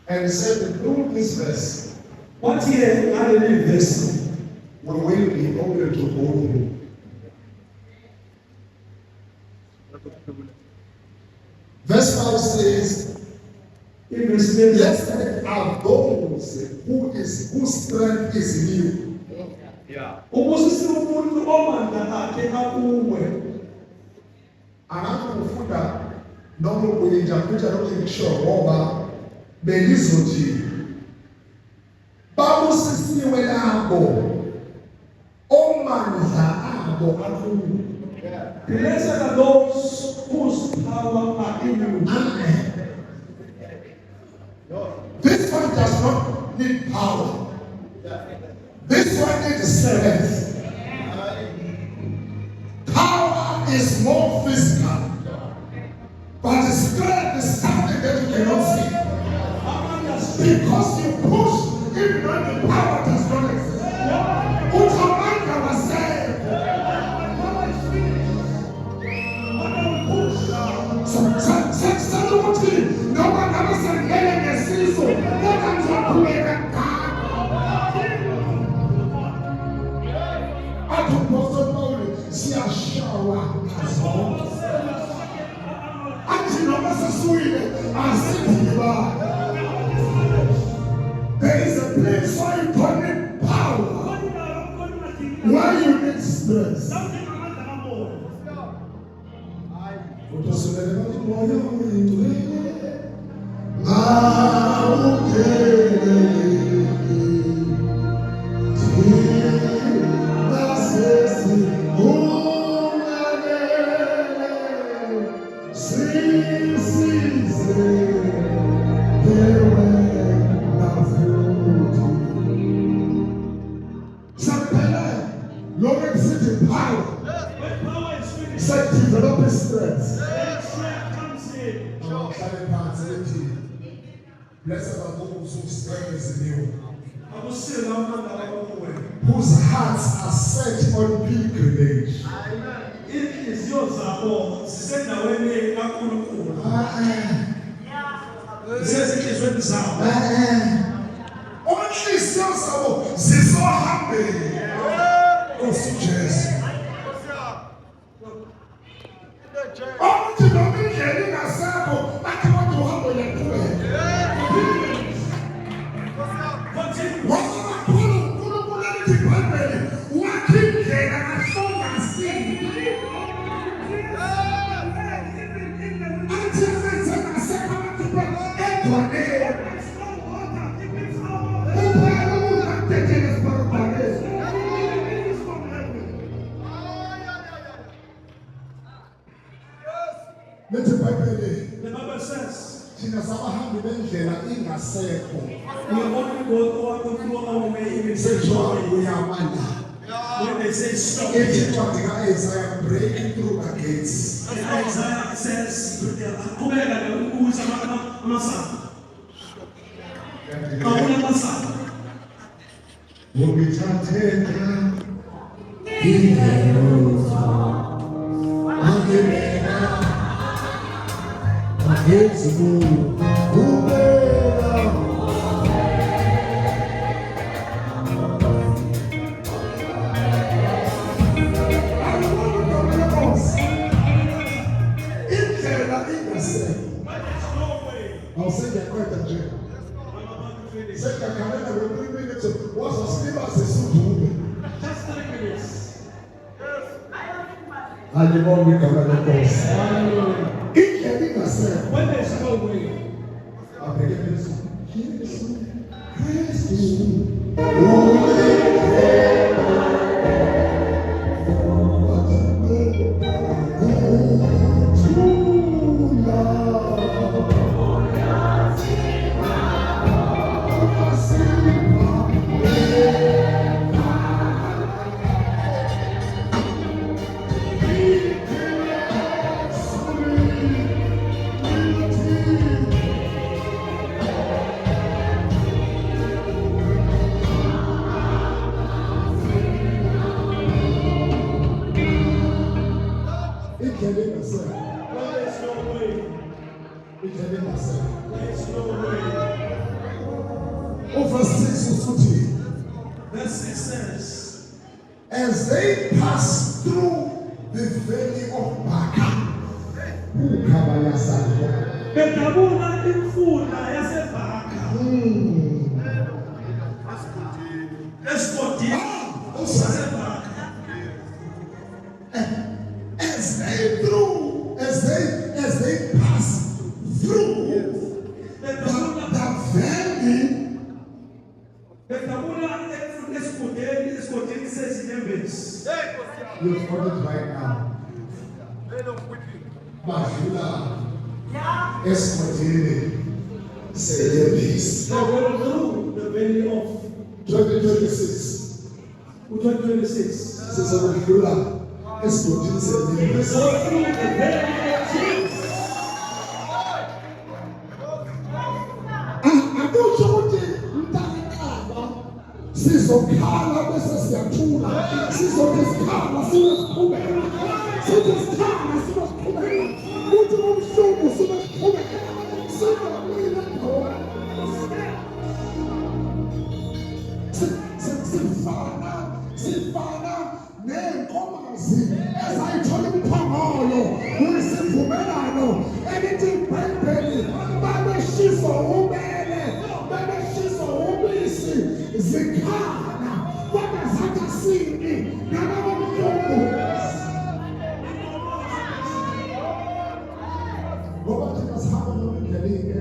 And he said, through this verse, what here are the verse? we will be able to go through. Verse 5 says, blessed are those whose strength is in you. Anakufunda nomu kuyijakuja nokuyikushoba belizoti babusisiwe labo omandla abo akulu. Blessed are those whose power are in you. Amen. This one does not need power. This one needs strength. Power is more physical, but the strength is something that you cannot see. Because you push, even when the power does not exist. Utamanda was saved. No one ever said, "Let me see so." What I'm talking about. I told Pastor Paul, see a shower as well. I did not necessarily sit in the bar. There is a place where you need power, where you need stress. Develop strength. Blessed are those whose strength is in you, whose hearts are set on pilgrimage. It is yours, Lord. Send away me, says it is with sound. Only yours, she's so happy. Oh, Jesus. Oh, to know me, getting a circle, like I want to have a The Bible says, we only go through our way even say when they say stop, breaking through the gates. Isaiah says, I'll say that quite a joke. Say that Canada will 3 minutes. What's a sleep as a suit? just 3 minutes. And the more we come at the course. When there's no way, I'll begin this. There's no way. Verse 6 is 20. Verse 6 says, as they pass through the valley of Baca, bedabula imfula yaseBhaka. Esigodini saseBhaka. As they pass through the valley, bedabula esigodini sezinyembezi. you've got it right now. Bavula esgodini sezinyembezi. Now going through the valley of 2026. 2026. Sizodlula esigodini sezinyembezi. Go through the valley of Jesus. Akusho ukuthi mntakakaba sizokhala bese siyathula, sizothi sikhala sizoqhubeka, sithi sikhala sizoqhubeka, uthi umhlubu sizoqhubeka, sizobuyela khona. Sifana nenkomazi ezayithola umphongolo wesivumelano elithi ibhayibheli babeshiso ubele babeshiso ubisi zikhala kodwa zathi sini nalabo mlungu ngoba thina sihamba nomndlelinge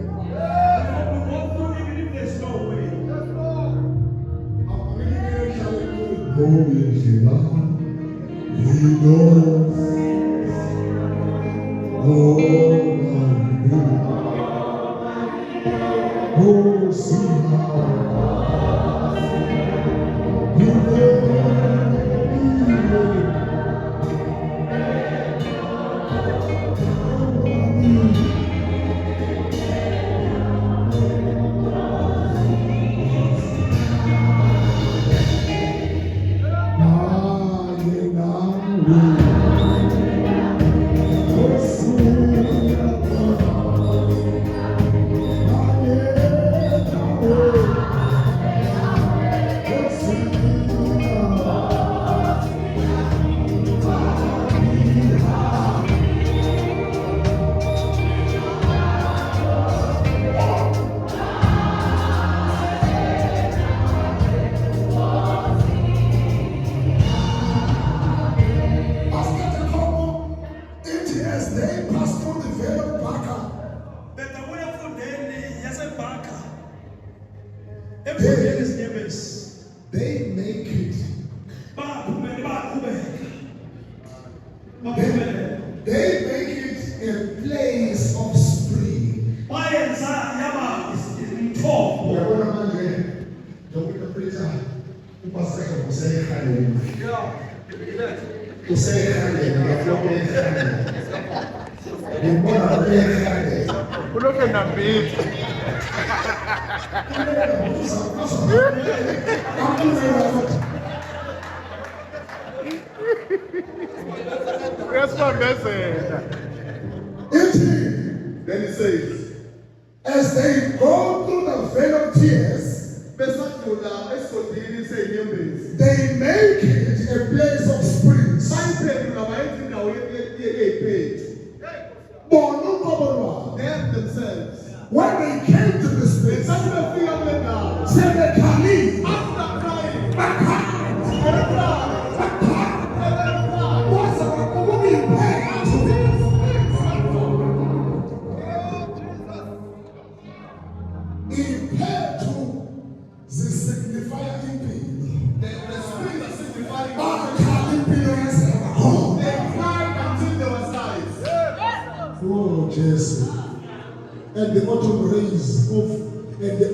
they make it. They make it a place of spring. Uyabona manje njengoba preacher upaseka kuseyikhaleni. Kuseyikhaleni ngiyafuna ekhaleni. Ngibona ekhaleni. Ulokhe nambiti. Uyasibambezela. Then it says, as they go through the vale of tears, they make it a place of springs. Them themselves. When they came to this place, said the Caliph, After crying, was a woman paid to it. Impaired to the signifier impede. the spirit signifying All Calippians ever home. they cried until they were sighs. Oh, Jesus. And the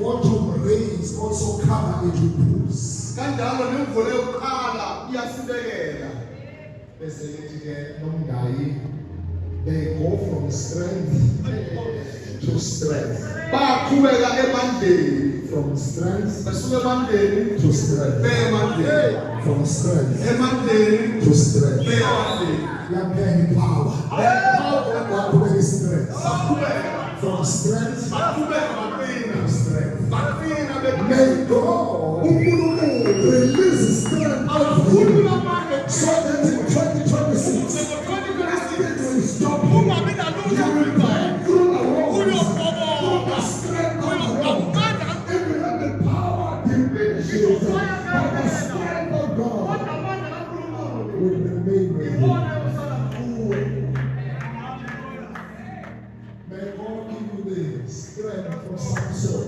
autumn rains also cover it with pools. Kanjalo nemvula yokuqala iyasibekela. Bese lithi ke nomngayi, they go from strength to strength. Baqhubeka emandleni. From strength Besuka emandleni to strength. beye emandleni. From strength Emandleni to strength. beye emandleni. Yaphela power. Power. Yaphela strength. Baqhubeka. From of strength. Baqhubeka baqina. Strength. Baqina May God release strength out of you so that in 2026 nothing will stop you. You will break through the walls, through the strength of God. Even when the power diminishes, but the strength of God will remain with you. May God give you the strength from Samson.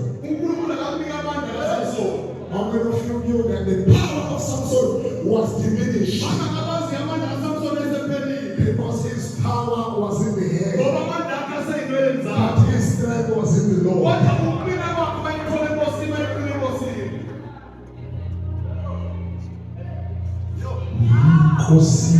How many of you knew that the power of Samson was diminished because his power was in the air, but his strength was in the Lord? Kosi,